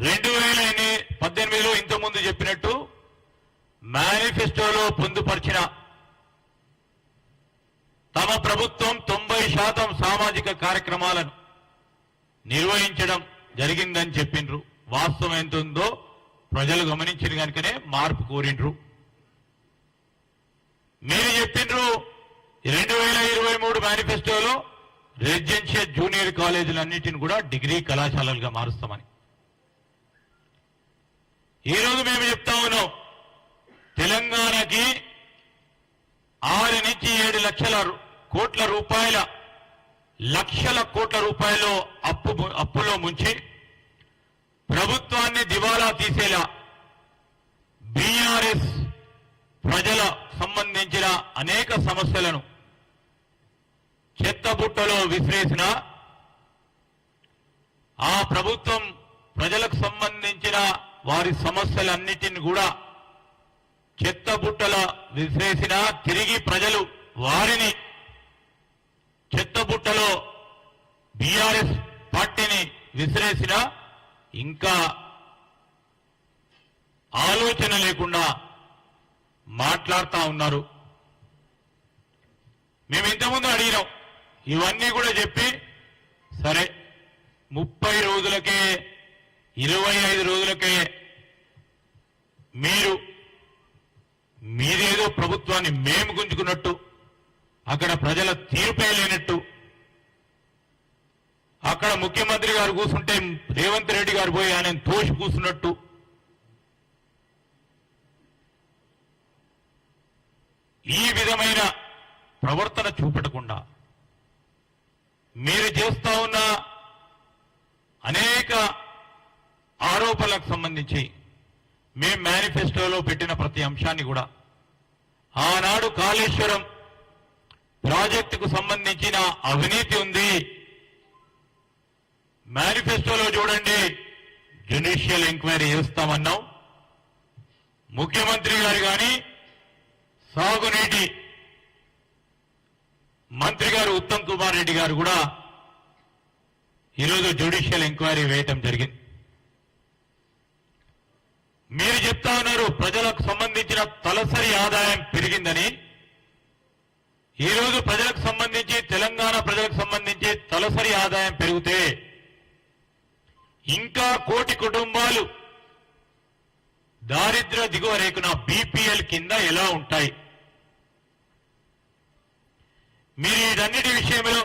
2018లో ఇంతకుముందు చెప్పినట్టు మేనిఫెస్టోలో పొందుపరిచిన తమ ప్రభుత్వం 90% సామాజిక కార్యక్రమాలను నిర్వహించడం జరిగిందని చెప్పిండ్రు. వాస్తవం ఎంత ఉందో ప్రజలు గమనించిన కనుకనే మార్పు కోరిండ్రు. మీరు చెప్పిండ్రు 2023 మేనిఫెస్టోలో రెసిడెన్షియల్ జూనియర్ కాలేజీలన్నింటిని కూడా డిగ్రీ కళాశాలలుగా మారుస్తామని. ఈరోజు మేము చెప్తా ఉన్నాం, తెలంగాణకి 6 నుంచి 7 లక్షల కోట్ల రూపాయలు అప్పులో ముంచి ప్రభుత్వాన్ని దివాలా తీసేలా బీఆర్ఎస్ ప్రజల సంబంధించిన అనేక సమస్యలను చెత్తబుట్టలో విసిరేసిన ఆ ప్రభుత్వం ప్రజలకు సంబంధించిన వారి సమస్యలన్నిటిని కూడా చెత్తబుట్టల విసిరేసిన తిరిగి ప్రజలు వారిని చెత్తబుట్టలో బీఆర్ఎస్ పార్టీని విసిరేసిన ఇంకా ఆలోచన లేకుండా మాట్లాడుతూ ఉన్నారు. మేము ఇంతకుముందు అడిగినాం, ఇవన్నీ కూడా చెప్పి సరే 30 రోజులకే 25 రోజులకే మీరేదో ప్రభుత్వాన్ని మేము గుంజుకున్నట్టు, అక్కడ ప్రజల తీర్పే లేనట్టు, అక్కడ ముఖ్యమంత్రి గారు కూర్చుంటే రేవంత్ రెడ్డి గారు పోయి ఆయన తోసి కూర్చున్నట్టు, ఈ విధమైన ప్రవర్తన చూపెట్టకుండా మీరు చేస్తా ఉన్న అనేక ఆరోపణలకు సంబంధించి మేము మేనిఫెస్టోలో పెట్టిన ప్రతి అంశాన్ని కూడా, ఆనాడు కాళేశ్వరం ప్రాజెక్టుకు సంబంధించిన అవినీతి ఉంది, మేనిఫెస్టోలో చూడండి జ్యుడిషియల్ ఎంక్వైరీ చేస్తామన్నాం. ముఖ్యమంత్రి గారు కానీ సాగునీటి మంత్రి గారు ఉత్తమ్ కుమార్ రెడ్డి గారు కూడా ఈరోజు జ్యుడిషియల్ ఎంక్వైరీ వేయటం జరిగింది. మీరు చెప్తా ఉన్నారు ప్రజలకు సంబంధించిన తలసరి ఆదాయం పెరిగిందని. ఈరోజు ప్రజలకు సంబంధించి, తెలంగాణ ప్రజలకు సంబంధించి తలసరి ఆదాయం పెరిగితే ఇంకా 1 కోటి కుటుంబాలు దారిద్ర్య దిగువ రేఖన బీపీఎల్ కింద ఎలా ఉంటాయి? మీరు వీటన్నిటి విషయంలో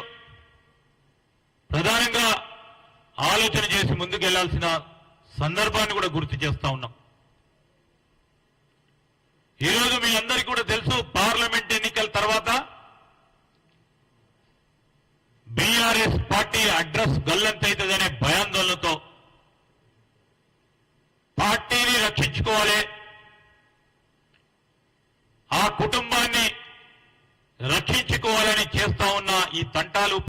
ప్రధానంగా ఆలోచన చేసి ముందుకెళ్లాల్సిన సందర్భాన్ని కూడా గుర్తు చేస్తా ఉన్నాం. ఈరోజు మీ అందరికీ కూడా తెలుసు, పార్లమెంట్ ఎన్నికల తర్వాత బీఆర్ఎస్ పార్టీ అడ్రస్ గల్లంతైతుందనే భయాందోళనతో పార్టీని రక్షించుకోవాలి, ఆ కుటుంబాన్ని రక్షించుకోవాలని చేస్తా ఉన్న ఈ తంటాలు